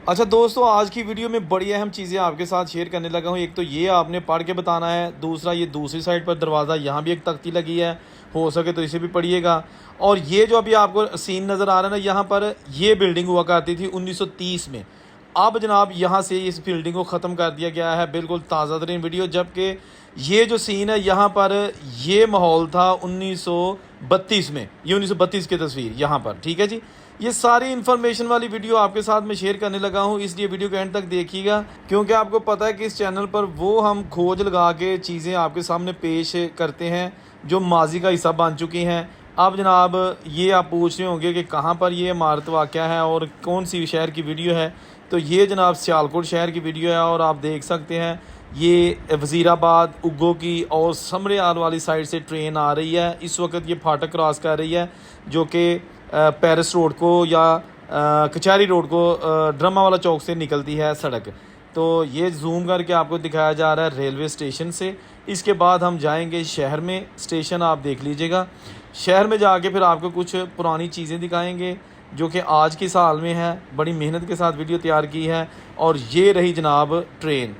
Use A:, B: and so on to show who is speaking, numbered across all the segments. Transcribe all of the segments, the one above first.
A: अच्छा दोस्तों, आज की वीडियो में बड़ी अहम चीज़ें आपके साथ शेयर करने लगा हूँ। एक तो ये आपने पढ़ के बताना है, दूसरा ये दूसरी साइड पर दरवाज़ा, यहाँ भी एक तख्ती लगी है, हो सके तो इसे भी पढ़िएगा। और ये जो अभी आपको सीन नज़र आ रहा है ना, यहाँ पर ये बिल्डिंग हुआ करती थी 1930 में। अब जनाब यहाँ से इस बिल्डिंग को ख़त्म कर दिया गया है, बिल्कुल ताज़ा तरीन वीडियो। जबकि ये जो सीन है यहाँ पर, ये माहौल था 1932 में, ये 1932 की तस्वीर यहाँ पर, ठीक है जी। ये सारी इन्फॉर्मेशन वाली वीडियो आपके साथ में शेयर करने लगा हूँ, इसलिए वीडियो के एंड तक देखिएगा, क्योंकि आपको पता है कि इस चैनल पर वो हम खोज लगा के चीज़ें आपके सामने पेश करते हैं जो माजी का हिस्सा बन चुकी हैं। अब जनाब ये आप पूछ रहे होंगे कि कहाँ पर ये इमारत वाक़या है और कौन सी शहर की वीडियो है। तो ये जनाब सियालकोट शहर की वीडियो है और आप देख सकते हैं ये वज़ीराबाद, उग्गो की और समरियाल वाली साइड से ट्रेन आ रही है। इस वक्त ये फाटक क्रॉस कर रही है, जो कि पेरिस रोड को या कचहरी रोड को ड्रामा वाला चौक से निकलती है सड़क। तो ये जूम करके आपको दिखाया जा रहा है रेलवे स्टेशन से। इसके बाद हम जाएंगे शहर में, स्टेशन आप देख लीजिएगा। शहर में जाके फिर आपको कुछ पुरानी चीज़ें दिखाएंगे जो कि आज की साल में है। बड़ी मेहनत के साथ वीडियो तैयार की है। और ये रही जनाब ट्रेन।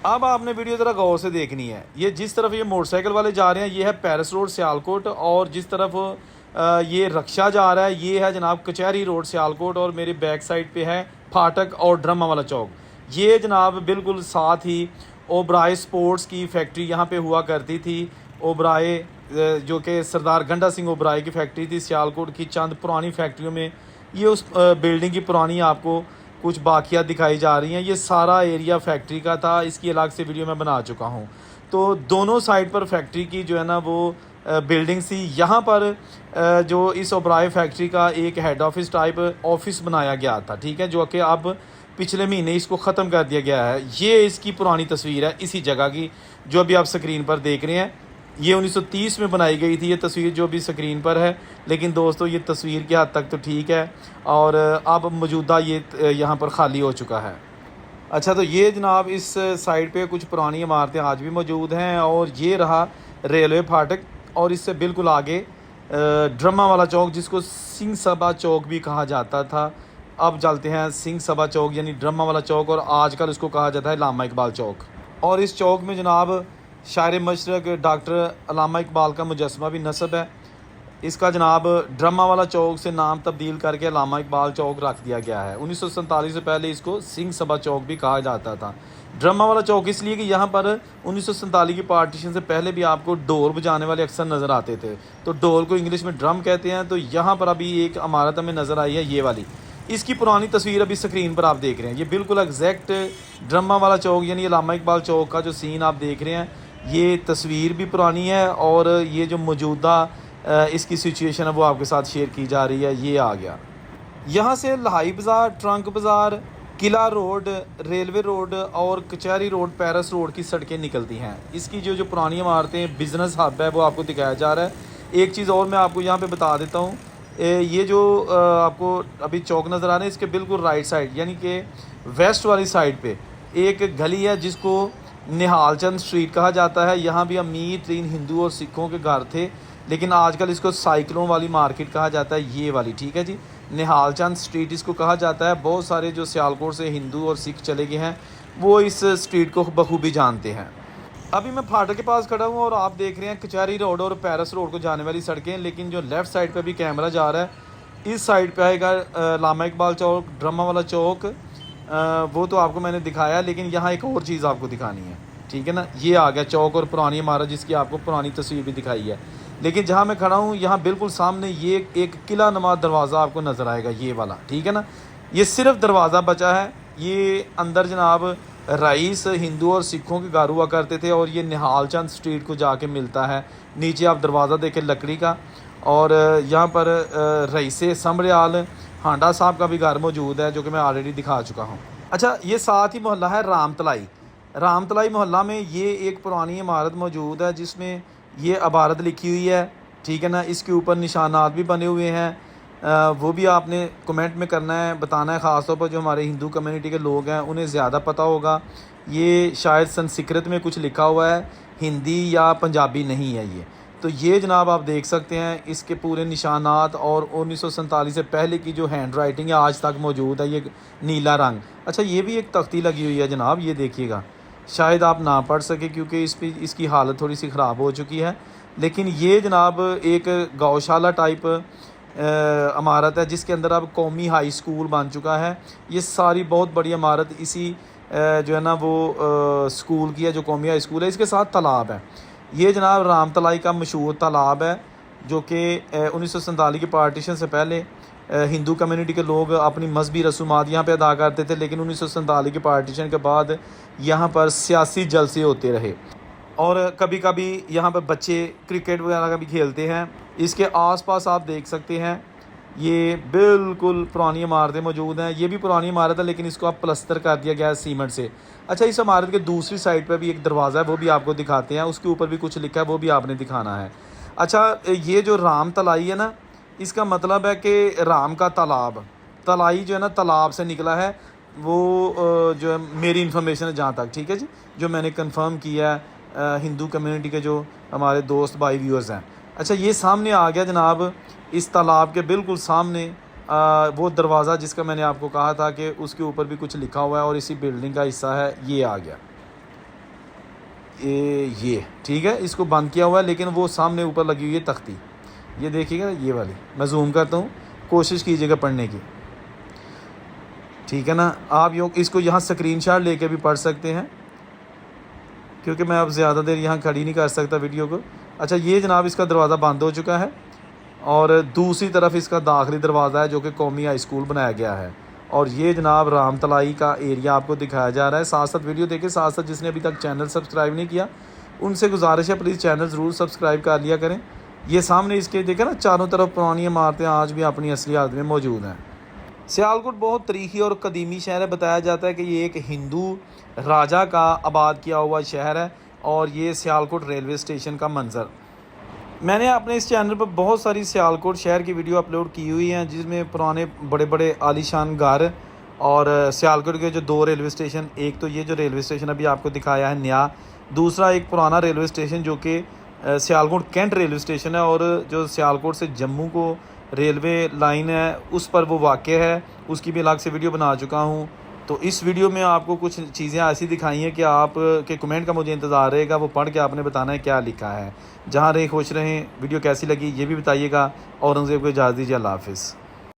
A: अब आपने वीडियो ज़रा गौर से देखनी है। ये जिस तरफ ये मोटरसाइकिल वाले जा रहे हैं ये है पेरिस रोड सियालकोट, और जिस तरफ ये रक्षा जा रहा है ये है जनाब कचहरी रोड सियालकोट, और मेरे बैक साइड पे है फाटक और ड्रामा वाला चौक। ये जनाब बिल्कुल साथ ही ओबराय स्पोर्ट्स की फैक्ट्री यहाँ पे हुआ करती थी। ओबराय जो कि सरदार गंडा सिंह ओबराय की फैक्ट्री थी सियालकोट की। चंद पुरानी फैक्ट्रियों में ये उस बिल्डिंग की पुरानी आपको कुछ बाकियात दिखाई जा रही हैं। ये सारा एरिया फैक्ट्री का था, इसकी अलग से वीडियो मैं बना चुका हूँ। तो दोनों साइड पर फैक्ट्री की जो है ना वो बिल्डिंग थी। यहाँ पर जो इस ओबराय फैक्ट्री का एक हेड ऑफिस टाइप ऑफिस बनाया गया था, ठीक है, जो कि अब पिछले महीने इसको ख़त्म कर दिया गया है। ये इसकी पुरानी तस्वीर है इसी जगह की, जो अभी आप स्क्रीन पर देख रहे हैं। ये 1930 में बनाई गई थी ये तस्वीर जो भी स्क्रीन पर है। लेकिन दोस्तों ये तस्वीर के हद तक तो ठीक है, और अब मौजूदा ये यहाँ पर ख़ाली हो चुका है। अच्छा, तो ये जनाब इस साइड पे कुछ पुरानी इमारतें आज भी मौजूद हैं। और ये रहा रेलवे फाटक, और इससे बिल्कुल आगे ड्रामा वाला चौक, जिसको सिंह सभा चौक भी कहा जाता था। अब चलते हैं सिंह सभा चौक यानी ड्रामा वाला चौक, और आजकल इसको कहा जाता है अल्लामा इकबाल चौक। और इस चौक में जनाब शायर मशरक डॉक्टर अल्लामा इकबाल का मुजस्समा भी नस्ब है। इसका जनाब ड्रामा वाला चौक से नाम तब्दील करके अल्लामा इकबाल चौक रख दिया गया है। 1947 से पहले इसको सिंह सभा चौक भी कहा जाता था। ड्रामा वाला चौक इसलिए कि यहाँ पर 1947 की पार्टीशन से पहले भी आपको ढोल बजाने वाले अक्सर नज़र आते थे। तो ढोल को इंग्लिश में ड्रम कहते हैं। तो यहाँ पर अभी एक इमारत हमें नज़र आई है, ये वाली। इसकी पुरानी तस्वीर अभी स्क्रीन पर आप देख रहे हैं। ये बिल्कुल एग्जैक्ट ड्रामा वाला चौक यानी अल्लामा इकबाल चौक का जो सीन आप देख रहे हैं, ये तस्वीर भी पुरानी है, और ये जो मौजूदा इसकी सिचुएशन है वो आपके साथ शेयर की जा रही है। ये आ गया यहाँ से लहाई बाज़ार, ट्रंक बाज़ार, किला रोड, रेलवे रोड और कचहरी रोड, पेरिस रोड की सड़कें निकलती हैं। इसकी जो पुरानी इमारतें, बिज़नेस हब है, वो आपको दिखाया जा रहा है। एक चीज़ और मैं आपको यहाँ पे बता देता हूँ। ये जो आपको अभी चौक नज़र आ रहे हैं, इसके बिल्कुल राइट साइड यानी कि वेस्ट वाली साइड पे एक गली है जिसको निहाल चंद स्ट्रीट कहा जाता है। यहाँ भी अमीर तरीन हिंदू और सिखों के घर थे, लेकिन आजकल इसको साइकिलों वाली मार्केट कहा जाता है, ये वाली, ठीक है जी। निहाल चंद स्ट्रीट इसको कहा जाता है। बहुत सारे जो सियालकोट से हिंदू और सिख चले गए हैं वो इस स्ट्रीट को बखूबी जानते हैं। अभी मैं फाटक के पास खड़ा हूँ और आप देख रहे हैं कचहरी रोड और पेरिस रोड को जाने वाली सड़कें। लेकिन जो लेफ़्ट साइड पर भी कैमरा जा रहा है, इस साइड पे आएगा अल्लामा इकबाल चौक, ड्रामा वाला चौक। वो तो आपको मैंने दिखाया, लेकिन यहाँ एक और चीज़ आपको दिखानी है, ठीक है ना। ये आ गया चौक और पुरानी इमारत जिसकी आपको पुरानी तस्वीर भी दिखाई है। लेकिन जहाँ मैं खड़ा हूँ यहाँ बिल्कुल सामने ये एक किला नुमा दरवाज़ा आपको नज़र आएगा, ये वाला, ठीक है ना। ये सिर्फ दरवाज़ा बचा है। ये अंदर जनाब रईस हिंदू और सिखों के घर हुआ करते थे, और ये निहाल चंद स्ट्रीट को जाके मिलता है। नीचे आप दरवाज़ा देखें लकड़ी का, और यहाँ पर रईस समरियाल हांडा साहब का भी घर मौजूद है, जो कि मैं ऑलरेडी दिखा चुका हूँ। अच्छा, ये साथ ही मोहल्ला है रामतलाई। रामतलाई मोहल्ला में ये एक पुरानी इमारत मौजूद है जिसमें ये इबारत लिखी हुई है, ठीक है ना। इसके ऊपर निशानात भी बने हुए हैं। वो भी आपने कमेंट में करना है, बताना है। ख़ास तौर पर जो हमारे हिंदू कम्युनिटी के लोग हैं उन्हें ज़्यादा पता होगा। ये शायद संस्कृत में कुछ लिखा हुआ है, हिंदी या पंजाबी नहीं है ये। तो ये जनाब आप देख सकते हैं इसके पूरे निशानात, और 1947 से पहले की जो हैंड राइटिंग है आज तक मौजूद है, ये नीला रंग। अच्छा, ये भी एक तख्ती लगी हुई है जनाब, ये देखिएगा। शायद आप ना पढ़ सके क्योंकि इसकी हालत थोड़ी सी ख़राब हो चुकी है, लेकिन ये जनाब एक गौशाला टाइप इमारत है जिसके अंदर अब कौमी हाई स्कूल बन चुका है। ये सारी बहुत बड़ी इमारत इसी जो है ना वो स्कूल की है, जो कौमी हाई स्कूल है। इसके साथ तालाब है। ये जनाब रामतलाई का मशहूर तालाब है जो कि 1947 के पार्टीशन से पहले हिंदू कम्युनिटी के लोग अपनी मजहबी रसूमात यहाँ पे अदा करते थे, लेकिन 1947 के पार्टीशन के बाद यहाँ पर सियासी जलसे होते रहे और कभी कभी यहाँ पर बच्चे क्रिकेट वगैरह का भी खेलते हैं। इसके आसपास आप देख सकते हैं ये बिल्कुल पुरानी इमारतें मौजूद हैं। ये भी पुरानी इमारत है लेकिन इसको आप प्लस्तर कर दिया गया है सीमेंट से। अच्छा, इस इमारत के दूसरी साइड पर भी एक दरवाज़ा है, वो भी आपको दिखाते हैं। उसके ऊपर भी कुछ लिखा है, वो भी आपने दिखाना है। अच्छा, ये जो राम तलाई है ना, इसका मतलब है कि राम का तालाब, तलाई जो है ना तालाब से निकला है। वो जो है मेरी इन्फॉर्मेशन है जहाँ तक, ठीक है जी, जो मैंने कंफर्म किया है हिंदू कम्युनिटी के जो हमारे दोस्त भाई व्यूअर्स हैं। अच्छा, ये सामने आ गया जनाब, इस तालाब के बिल्कुल सामने वो दरवाज़ा जिसका मैंने आपको कहा था कि उसके ऊपर भी कुछ लिखा हुआ है और इसी बिल्डिंग का हिस्सा है। ये आ गया, ये ठीक है, इसको बंद किया हुआ है, लेकिन वो सामने ऊपर लगी हुई है तख्ती, ये देखिएगा, ये वाली। मैं जूम करता हूँ, कोशिश कीजिएगा पढ़ने की, ठीक है ना। आप इसको यहाँ स्क्रीनशॉट लेके भी पढ़ सकते हैं क्योंकि मैं अब ज़्यादा देर यहाँ खड़ी नहीं कर सकता वीडियो को। अच्छा, ये जनाब इसका दरवाज़ा बंद हो चुका है और दूसरी तरफ इसका दाखिली दरवाज़ा है जो कि कौमी हाई स्कूल बनाया गया है। और ये जनाब रामतलाई का एरिया आपको दिखाया जा रहा है। साथ साथ वीडियो देखें, साथ साथ जिसने अभी तक चैनल सब्सक्राइब नहीं किया उनसे गुजारिश है प्लीज़ चैनल ज़रूर सब्सक्राइब कर लिया करें। ये सामने इसके देखें ना, चारों तरफ पुरानी इमारतें आज भी अपनी असली हालत में मौजूद हैं। सियालकोट बहुत तारीखी और कदीमी शहर है। बताया जाता है कि ये एक हिंदू राजा का आबाद किया हुआ शहर है। और ये सियालकोट रेलवे स्टेशन का मंजर, मैंने अपने इस चैनल पर बहुत सारी सियालकोट शहर की वीडियो अपलोड की हुई हैं जिसमें पुराने बड़े बड़े आलीशान घर और सियालकोट के जो 2 रेलवे स्टेशन, एक तो ये जो रेलवे स्टेशन अभी आपको दिखाया है नया, दूसरा एक पुराना रेलवे स्टेशन जो कि सियालकोट कैंट रेलवे स्टेशन है और जो सियालकोट से जम्मू को रेलवे लाइन है उस पर वो वाक़ है, उसकी भी अलग से वीडियो बना चुका हूँ। तो इस वीडियो में आपको कुछ चीज़ें ऐसी दिखाई हैं कि आप के कमेंट का मुझे इंतज़ार रहेगा, वो पढ़ के आपने बताना है क्या लिखा है। जहाँ रहे खुश रहें। वीडियो कैसी लगी ये भी बताइएगा। औरंगज़ेब को इजाज़त दीजिए। अल्लाह हाफ़िज़।